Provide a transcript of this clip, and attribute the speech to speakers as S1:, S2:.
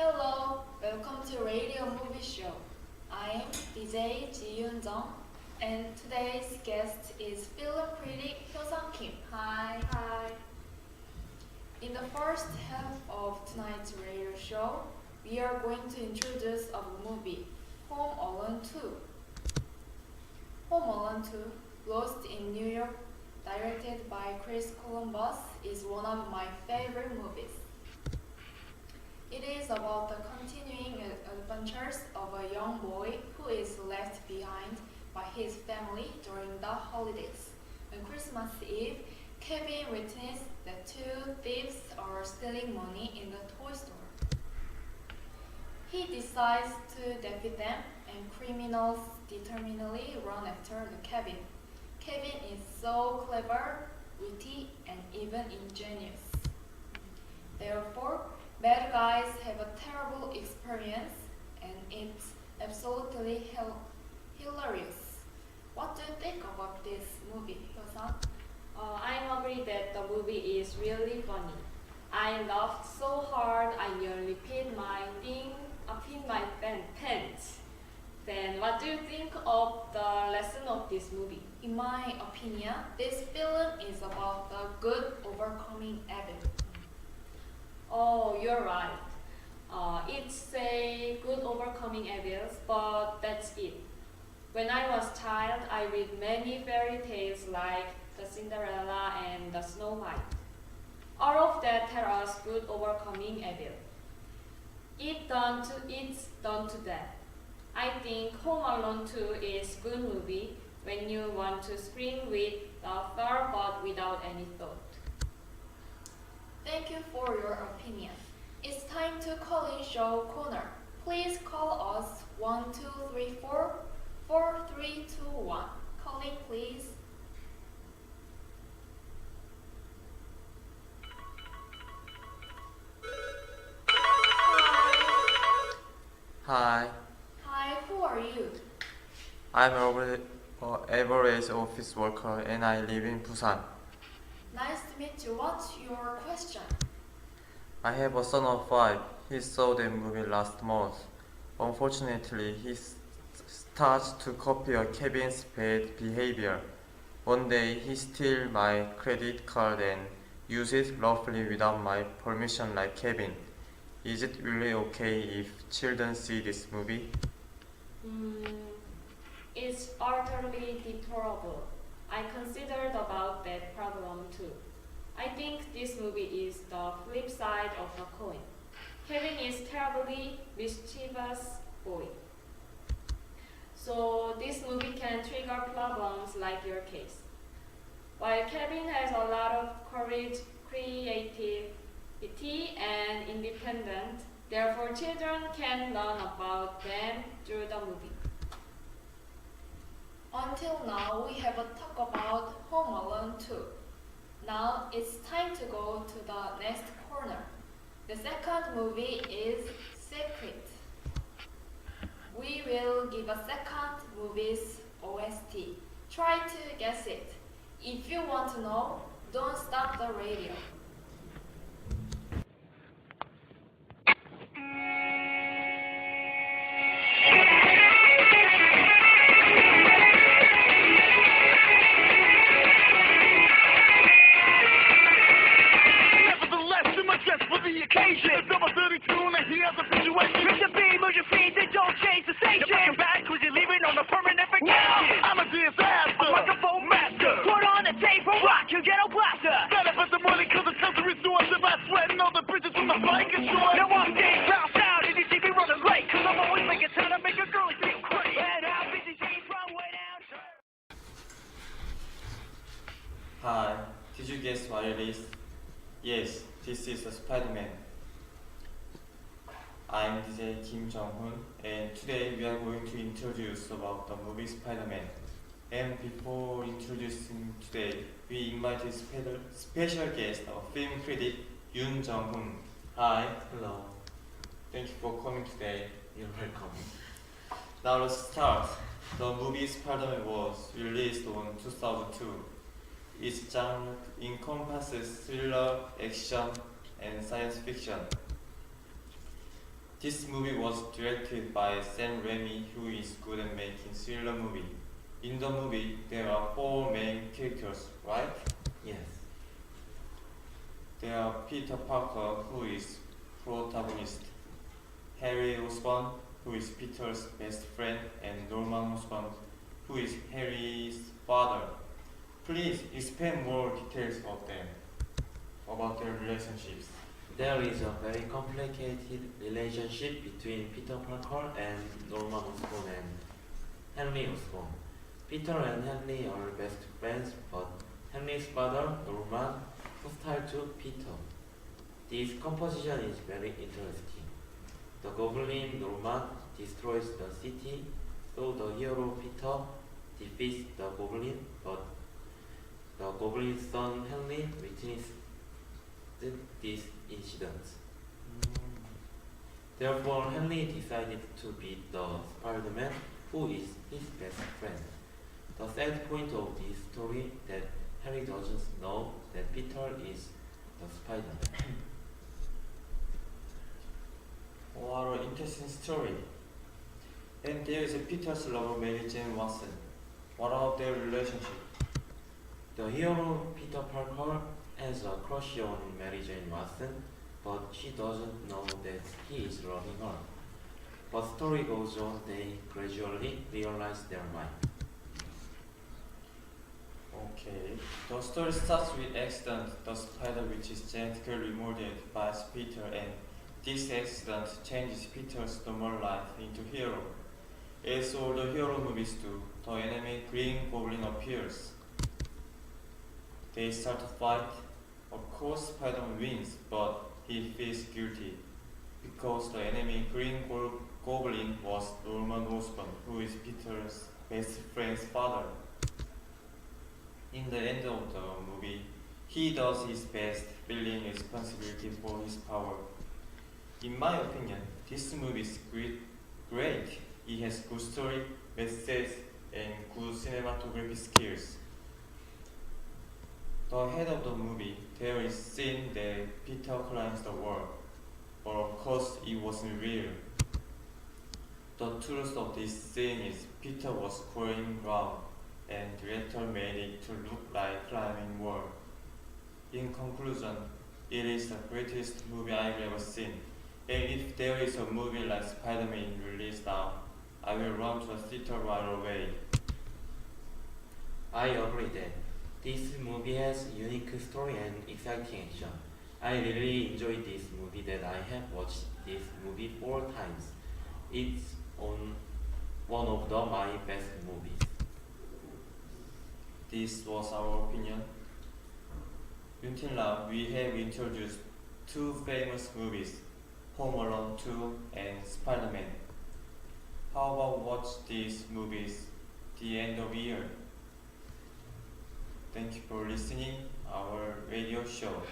S1: Hello, welcome to Radio Movie Show. I'm DJ Ji Yoon Jung, and today's guest is film critic Hyo Sang Kim. Hi. Hi. In the first half of tonight's radio show, we are going to introduce a movie, Home Alone 2. Home Alone 2, Lost in New York, directed by Chris Columbus, is one of my favorite movies. It is about the continuing adventures of a young boy who is left behind by his family during the holidays. On Christmas Eve, Kevin witnesses that two thieves are stealing money in the toy store. He decides to defeat them, and criminals determinedly run after the Kevin. Kevin is so clever, witty, and even ingenious. Therefore, bad guys have a terrible experience, and it's absolutely hilarious. What do you think about this movie, Hyo-sang?
S2: I agree that the movie is really funny. I laughed so hard I nearly peed my pants. Then what do you think of the lesson of this movie?
S1: In my opinion, this film is about the good overcoming evil.
S2: Oh, you're right. It's a good overcoming evils, but that's it. When I was child, I read many fairy tales like the Cinderella and the Snow White. All of that tell us good overcoming evil. It's done to death. I think Home Alone 2 is good movie when you want to scream with laughter but without any thought.
S1: Thank you for your opinion. It's time to call in show corner. Please call us 1234 4321. Calling please.
S3: Hi,
S1: Hi, who are you?
S3: I'm average office worker and I live in Busan.
S1: Nice to meet you. What's your question?
S3: I have a son of 5. He saw the movie last month. Unfortunately, he starts to copy Kevin's bad behavior. One day, he steals my credit card and uses it roughly without my permission like Kevin. Is it really okay if children see this movie?
S2: It's utterly deplorable. I considered about that problem too. I think this movie is the flip side of the coin. Kevin is terribly mischievous boy. So this movie can trigger problems like your case. While Kevin has a lot of courage, creativity, and independence, therefore children can learn about them through the movie.
S1: Until now, we have a talk about Home Alone 2. Now it's time to go to the next corner. The second movie is Secret. We will give a second movie's OST. Try to guess it. If you want to know, don't stop the radio.
S4: Occasion. Number 32 and here's the situation. Mr. B, move your feet and don't change the station. You're back back cause you're leaving on a permanent vacation. I'm a disaster. A microphone master. Put on the tape and rock your ghetto blaster. Better for the money cause the country resource. If I sweat all the bridges from the bike is short. Now I'm staying bounce out and you see me running late. Cause I'm always making time to make a girl feel great. And how busy she's from way down.
S3: Hi, did you guess what it is? Yes, this is a Spider-Man. I'm DJ Kim Jong-hoon and today we are going to introduce about the movie Spider-Man. And before introducing today, we invited special guest, our film critic Yoon Jong-hoon. Hi.
S5: Hello,
S3: Thank you for coming today.
S5: you're welcome.
S3: Now let's start. The movie Spider-Man was released on 2002. Its genre encompasses thriller, action, and science fiction. This movie was directed by Sam Raimi, who is good at making thriller movie. In the movie, there are four main characters, right?
S5: Yes.
S3: There are Peter Parker, who is protagonist, Harry Osborn, who is Peter's best friend, and Norman Osborn, who is Harry's father. Please explain more details of them, about their relationships.
S5: There is a very complicated relationship between Peter Parker and Norman Osborn and Henry Osborn. Peter and Henry are best friends, but Henry's father, Norman, hostile to Peter. This composition is very interesting. The goblin Norman destroys the city, so the hero Peter defeats the goblin, but the goblin's son Henry witnesses this incident. Therefore, Henry decided to beat the Spider-Man, who is his best friend. The sad point of this story that Harry doesn't know that Peter is the Spider-Man.
S3: What an interesting story. And there is a Peter's lover, Mary Jane Watson. What about their relationship?
S5: The hero Peter Parker has a crush on Mary Jane Watson, but she doesn't know that he is loving her. But story goes on, they gradually realize their mind.
S3: Okay. The story starts with accident. The spider which is genetically remolded by Peter, and this accident changes Peter's normal life into hero. As all the hero movies do, the enemy Green Goblin appears. They start to fight. Of course, Spider-Man wins, but he feels guilty because the enemy Green Goblin was Norman Osborn, who is Peter's best friend's father. In the end of the movie, he does his best, feeling responsibility for his power. In my opinion, this movie is great. It has good story, message, and good cinematography skills. The head of the movie, there is scene that Peter climbs the wall, but of course it wasn't real. The truth of this scene is Peter was crawling ground, and director made it to look like climbing wall. In conclusion, it is the greatest movie I've ever seen. And if there is a movie like Spider-Man released now, I will run to the theater right away.
S5: I agree that this movie has unique story and exciting action. I really enjoyed this movie that I have watched this movie 4 times. It's on one of my best movies.
S3: This was our opinion. Until now, we have introduced 2 famous movies, Home Alone 2 and Spider-Man. How about watch these movies the end of year? Thank you for listening our radio show.